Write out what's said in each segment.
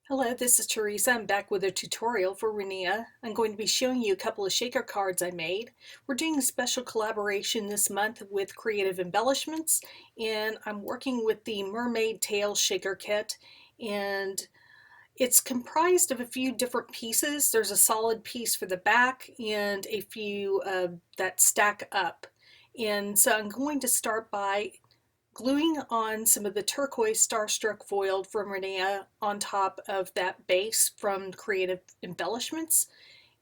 Hello, this is Teresa. I'm back with a tutorial for Rinea. I'm going to be showing you a couple of shaker cards I made. We're doing a special collaboration this month with Creative Embellishments, and I'm working with the Mermaid Tail shaker kit, and it's comprised of a few different pieces. There's a solid piece for the back and a few that stack up. And so I'm going to start by gluing on some of the turquoise starstruck foil from Rinea on top of that base from Creative Embellishments.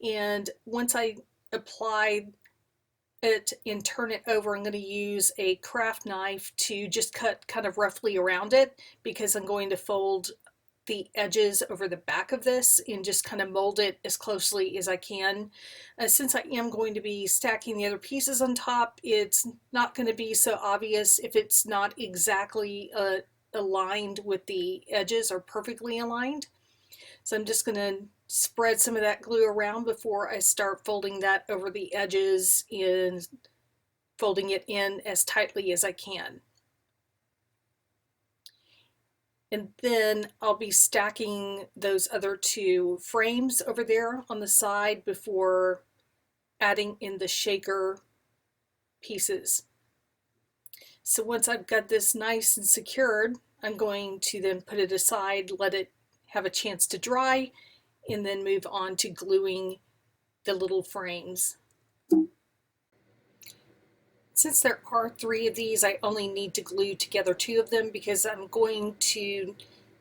And once I apply it and turn it over, I'm going to use a craft knife to just cut kind of roughly around it because I'm going to fold the edges over the back of this and just kind of mold it as closely as I can. Since I am going to be stacking the other pieces on top, it's not going to be so obvious if it's not exactly aligned with the edges or perfectly aligned. So I'm just going to spread some of that glue around before I start folding that over the edges and folding it in as tightly as I can. And then I'll be stacking those other two frames over there on the side before adding in the shaker pieces. So once I've got this nice and secured, I'm going to then put it aside, let it have a chance to dry, and then move on to gluing the little frames. Since there are three of these, I only need to glue together two of them because I'm going to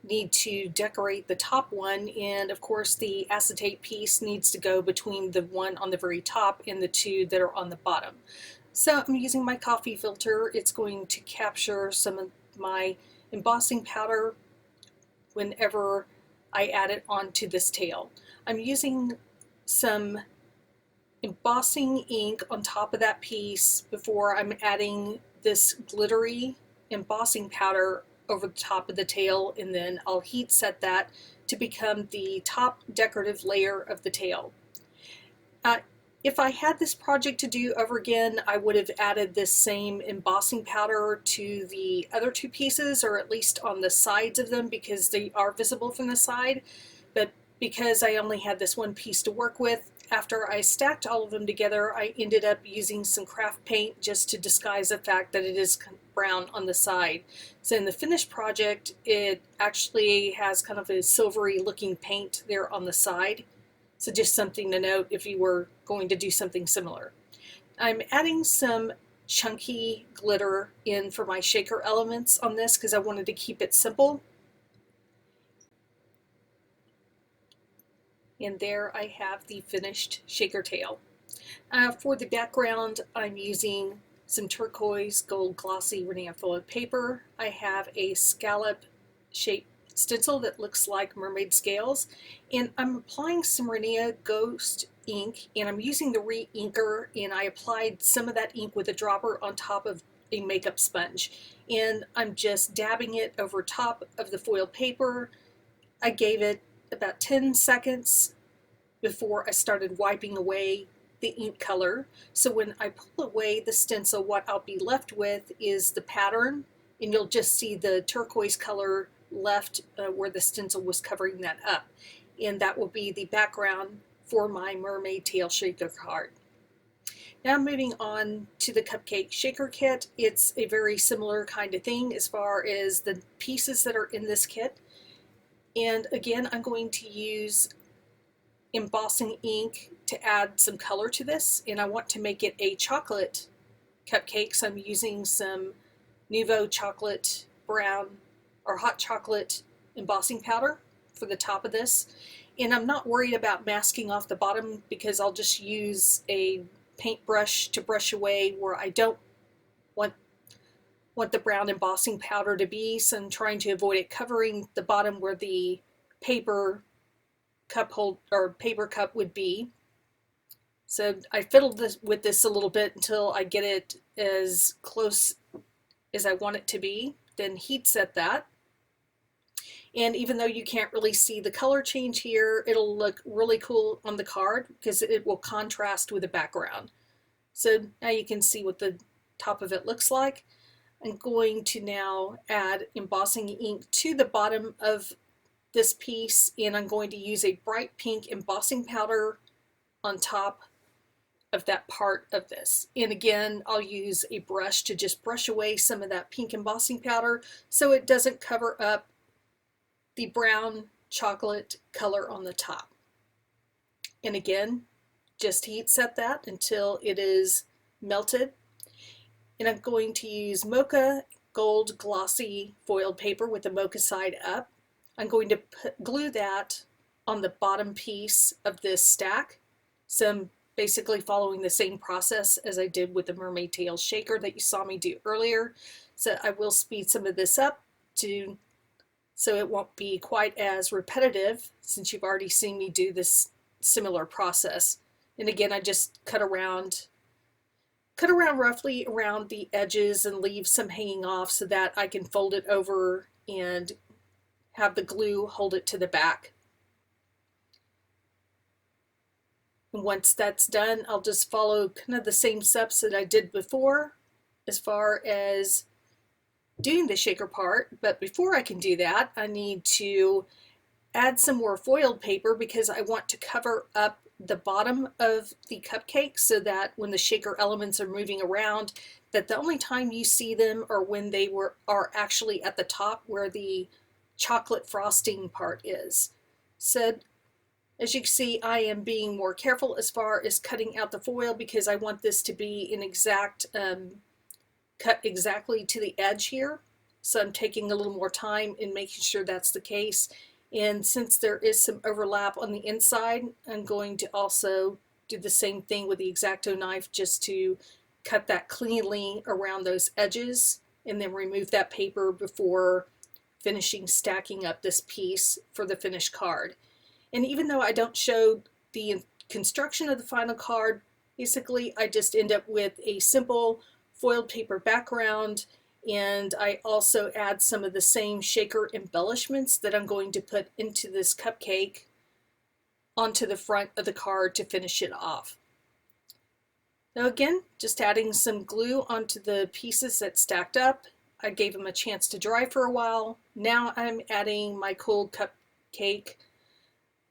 need to decorate the top one, and of course the acetate piece needs to go between the one on the very top and the two that are on the bottom. So I'm using my coffee filter. It's going to capture some of my embossing powder whenever I add it onto this tail. I'm using some embossing ink on top of that piece before I'm adding this glittery embossing powder over the top of the tail, and then I'll heat set that to become the top decorative layer of the tail. If I had this project to do over again, I would have added this same embossing powder to the other two pieces, or at least on the sides of them because they are visible from the side. But because I only had this one piece to work with, after I stacked all of them together, I ended up using some craft paint just to disguise the fact that it is brown on the side. So in the finished project, it actually has kind of a silvery looking paint there on the side. So just something to note if you were going to do something similar. I'm adding some chunky glitter in for my shaker elements on this because I wanted to keep it simple. And there I have the finished shaker tail. For the background, I'm using some turquoise gold glossy Rinea foiled paper. I have a scallop shaped stencil that looks like mermaid scales, and I'm applying some Rinea Ghost ink, and I'm using the re-inker, and I applied some of that ink with a dropper on top of a makeup sponge, and I'm just dabbing it over top of the foiled paper. I gave it about 10 seconds before I started wiping away the ink color. So when I pull away the stencil, what I'll be left with is the pattern, and you'll just see the turquoise color left where the stencil was covering that up. And that will be the background for my Mermaid Tail shaker card. Now moving on to the Cupcake shaker kit. It's a very similar kind of thing as far as the pieces that are in this kit. And again, I'm going to use embossing ink to add some color to this, and I want to make it a chocolate cupcake, so I'm using some Nouveau chocolate brown or hot chocolate embossing powder for the top of this. And I'm not worried about masking off the bottom because I'll just use a paintbrush to brush away where I don't want the brown embossing powder to be, so I'm trying to avoid it covering the bottom where the paper cup hold or paper cup would be. So I fiddled with this a little bit until I get it as close as I want it to be, then heat set that. And even though you can't really see the color change here, it'll look really cool on the card because it will contrast with the background. So now you can see what the top of it looks like. I'm going to now add embossing ink to the bottom of this piece, and I'm going to use a bright pink embossing powder on top of that part of this. And again, I'll use a brush to just brush away some of that pink embossing powder so it doesn't cover up the brown chocolate color on the top. And again, just heat set that until it is melted. And I'm going to use mocha gold glossy foiled paper with the mocha side up. I'm going to glue that on the bottom piece of this stack. So I'm basically following the same process as I did with the Mermaid Tail shaker that you saw me do earlier. So I will speed some of this up so it won't be quite as repetitive, since you've already seen me do this similar process. And again, I just cut around roughly around the edges and leave some hanging off so that I can fold it over and have the glue hold it to the back. And once that's done, I'll just follow kind of the same steps that I did before as far as doing the shaker part. But before I can do that, I need to add some more foiled paper because I want to cover up the bottom of the cupcake so that when the shaker elements are moving around, that the only time you see them are when they are actually at the top where the chocolate frosting part is. So as you can see, I am being more careful as far as cutting out the foil because I want this to be an exact cut exactly to the edge here. So I'm taking a little more time in making sure that's the case. And since there is some overlap on the inside, I'm going to also do the same thing with the X-Acto knife just to cut that cleanly around those edges and then remove that paper before finishing stacking up this piece for the finished card. And even though I don't show the construction of the final card, basically I just end up with a simple foiled paper background, and I also add some of the same shaker embellishments that I'm going to put into this cupcake onto the front of the card to finish it off. Now again, just adding some glue onto the pieces that stacked up. I gave them a chance to dry for a while. Now I'm adding my cold cupcake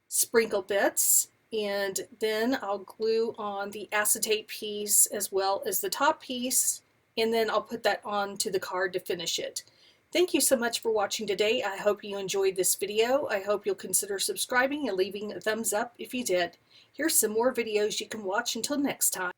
sprinkle bits, and then I'll glue on the acetate piece as well as the top piece, and then I'll put that onto the card to finish it. Thank you so much for watching today. I hope you enjoyed this video. I hope you'll consider subscribing and leaving a thumbs up if you did. Here's some more videos you can watch until next time.